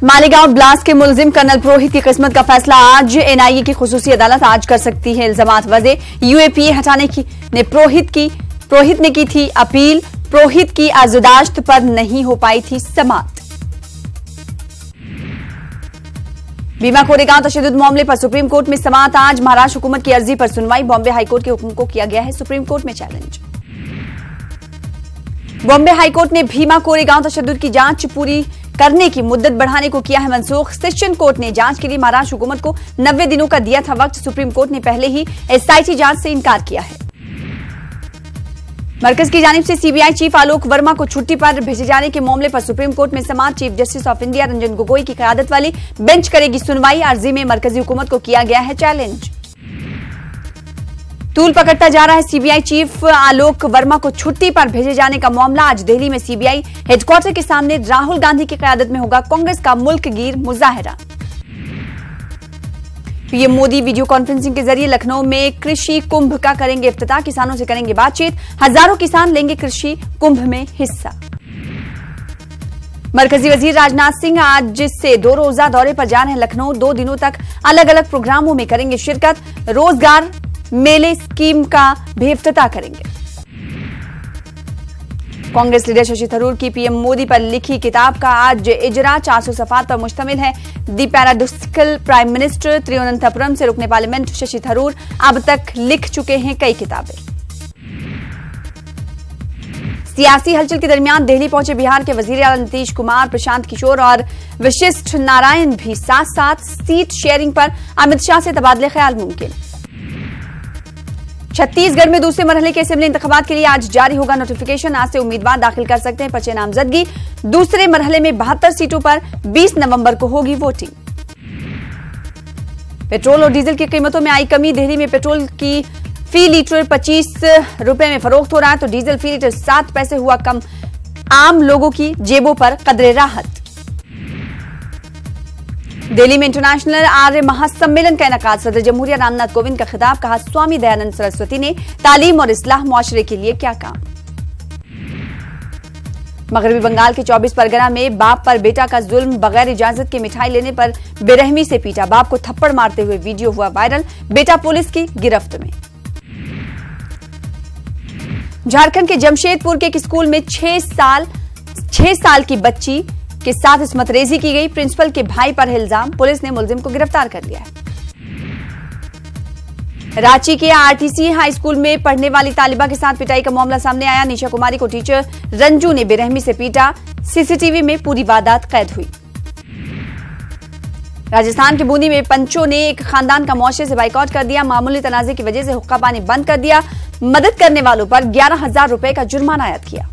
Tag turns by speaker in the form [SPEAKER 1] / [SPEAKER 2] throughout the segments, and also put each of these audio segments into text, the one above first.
[SPEAKER 1] Malegaon blast के मुलजिम colonel पुरोहित की किस्मत का फैसला आज। एनआईए की खुसूसी अदालत आज कर सकती है इल्जामात वजह। यूएपीए हटाने की ने पुरोहित ने की थी अपील। पुरोहित की आजुदाश्त पर नहीं हो पाई थी समाअत। भीमा कोरेगांव तशद्दुद मामले पर सुप्रीम कोर्ट में समाअत आज। महाराष्ट्र हुकूमत की अर्जी पर सुनवाई। बॉम्बे हाईकोर्ट के हुक्म को किया गया है सुप्रीम कोर्ट में चैलेंज। बॉम्बे हाईकोर्ट ने भीमा कोरेगांव तशद्दुद की जांच पूरी करने की मुद्दत बढ़ाने को किया है मंसूख। सेशन कोर्ट ने जांच के लिए महाराष्ट्र हुकूमत को 90 दिनों का दिया था वक्त। सुप्रीम कोर्ट ने पहले ही एसआईटी जांच से इनकार किया है। मरकज की जानिब से सीबीआई चीफ आलोक वर्मा को छुट्टी पर भेजे जाने के मामले पर सुप्रीम कोर्ट में समाअत। Chief justice of India Ranjan Gogoi की क़यादत वाली बेंच करेगी सुनवाई। अर्जी में मरकजी हुकूमत को किया गया है चैलेंज। तूल पकड़ता जा रहा है सीबीआई चीफ आलोक वर्मा को छुट्टी पर भेजे जाने का मामला। आज दिल्ली में सीबीआई हेडक्वार्टर के सामने राहुल गांधी की क़यादत में होगा कांग्रेस का मुल्कगीर मुजाहरा। पीएम मोदी वीडियो कॉन्फ्रेंसिंग के जरिए लखनऊ में कृषि कुंभ का करेंगे इफ्तिताह। किसानों से करेंगे बातचीत। हजारों किसान लेंगे कृषि कुंभ में हिस्सा। मरकजी वजीर राजनाथ सिंह आज से 2 रोजा दौरे पर जा रहे हैं लखनऊ। 2 दिनों तक अलग अलग प्रोग्रामों में करेंगे शिरकत। रोजगार मेले स्कीम का भी इफ्तिताह करेंगे। कांग्रेस लीडर शशि थरूर की पीएम मोदी पर लिखी किताब का आज इजरा 400 सफ़ात पर मुश्तमिल है। दी पैराडॉक्सिकल प्राइम मिनिस्टर। त्रिवेंद्रपुरम से रुकने पार्लियामेंट शशि थरूर अब तक लिख चुके हैं कई किताबें। सियासी हलचल के दरमियान दिल्ली पहुंचे बिहार के वजीर आला नीतीश कुमार। प्रशांत किशोर और वशिष्ठ नारायण भी साथ साथ। सीट शेयरिंग पर अमित शाह से तबादले ख्याल मुमकिन। छत्तीसगढ़ में दूसरे मरहले के असेंबली इंतखाबात के लिए आज जारी होगा नोटिफिकेशन। आज से उम्मीदवार दाखिल कर सकते हैं पर्चे नामजदगी। दूसरे मरहले में 72 सीटों पर 20 नवंबर को होगी वोटिंग। पेट्रोल और डीजल की कीमतों में आई कमी। दिल्ली में पेट्रोल की फी लीटर 25 रुपए में फरोख्त हो रहा है तो डीजल फी लीटर 7 पैसे हुआ कम। आम लोगों की जेबों पर कदरे राहत। दिल्ली में इंटरनेशनल आर्य महासम्मेलन का इनेकाद। सदर जमहूरिया रामनाथ कोविंद का खिताब। कहा स्वामी दयानंद सरस्वती ने तालीम और इस्लाह मुआशरे के लिए क्या काम। मगरबी बंगाल के 24 परगना में बाप पर बेटा का जुल्म। बगैर इजाजत के मिठाई लेने पर बेरहमी से पीटा। बाप को थप्पड़ मारते हुए वीडियो हुआ वायरल। बेटा पुलिस की गिरफ्त में। झारखंड के जमशेदपुर के एक स्कूल में 6 साल की बच्ची के साथ इस्मतरेजी की गई। प्रिंसिपल के भाई पर इल्जाम। पुलिस ने मुलजिम को गिरफ्तार कर लिया है। रांची के आरटीसी हाई स्कूल में पढ़ने वाली तालिबा के साथ पिटाई का मामला सामने आया। निशा कुमारी को टीचर रंजू ने बेरहमी से पीटा। सीसीटीवी में पूरी वारदात कैद हुई। राजस्थान के बूंदी में पंचों ने एक खानदान का मुआशरे से बाइकआउट कर दिया। मामूली तनाजे की वजह से हुक्का पानी बंद कर दिया। मदद करने वालों पर 11,000 रुपए का जुर्माना आयद किया।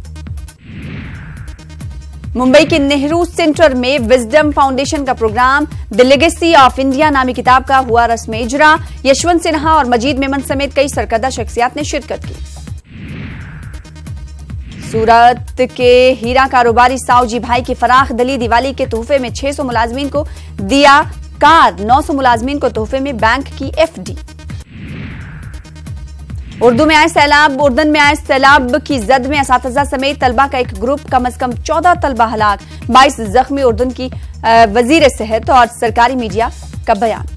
[SPEAKER 1] मुंबई के नेहरू सेंटर में विजडम फाउंडेशन का programme the legacy of India नामी किताब का हुआ रस्म इजरा। यशवंत सिन्हा और मजीद मेमन समेत कई सरकर्दा शख्सियात ने शिरकत की। सूरत के हीरा कारोबारी साऊजी भाई की फराख दली। दिवाली के तोहफे में 600 मुलाजमीन को दिया कार। 900 मुलाजमीन को तोहफे में बैंक की एफडी। उर्दन में आए सैलाब की जद में असातिज़ा समेत तलबा का एक ग्रुप। कम से कम 14 तलबा हलाक। 22 जख्मी। उर्दन की वजीर सेहत और सरकारी मीडिया का बयान।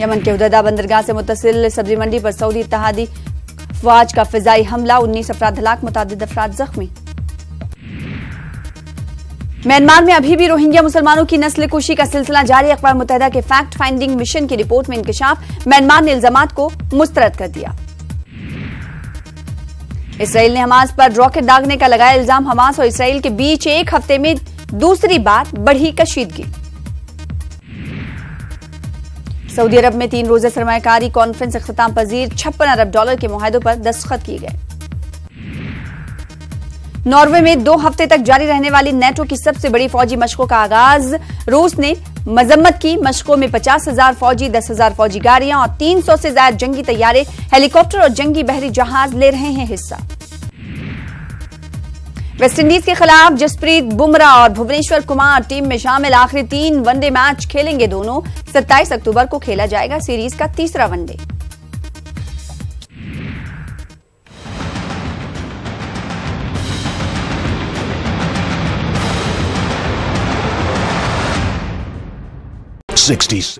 [SPEAKER 1] यमन के हुदैदा बंदरगाह से मुत्तसिल सब्जी मंडी पर सऊदी इत्तेहादी अफवाज का फिजाई हमला। 19 अफराद हलाक। मुतादिद अफराद जख्मी। म्यांमार में अभी भी रोहिंग्या मुसलमानों की नस्ल कुशी का सिलसिला जारी। अक़वाम मुत्तहिदा के फैक्ट फाइंडिंग मिशन की रिपोर्ट में इंकशाफ। म्यांमार ने इल्जामात को मुस्तरद कर दिया। इसराइल ने हमास पर रॉकेट दागने का लगाया इल्जाम। हमास और इसराइल के बीच एक हफ्ते में दूसरी बार बढ़ी कशीदगी। सऊदी अरब में 3 रोजा सरमायाकारी कॉन्फ्रेंस इख्तिताम पजीर। $56 अरब के मुआहदों पर दस्तखत किए गए। नॉर्वे में 2 हफ्ते तक जारी रहने वाली नेटो की सबसे बड़ी फौजी मशकों का आगाज। रूस ने मजम्मत की। मशकों में 50,000 फौजी, 10,000 फौजी गाड़ियां और 300 से ज्यादा जंगी तैयारे, हेलीकॉप्टर और जंगी बहरी जहाज ले रहे हैं हिस्सा। वेस्टइंडीज के खिलाफ जसप्रीत बुमराह और भुवनेश्वर कुमार टीम में शामिल। आखिरी 3 वनडे मैच खेलेंगे दोनों। 27 अक्टूबर को खेला जाएगा सीरीज का तीसरा वनडे।
[SPEAKER 2] 60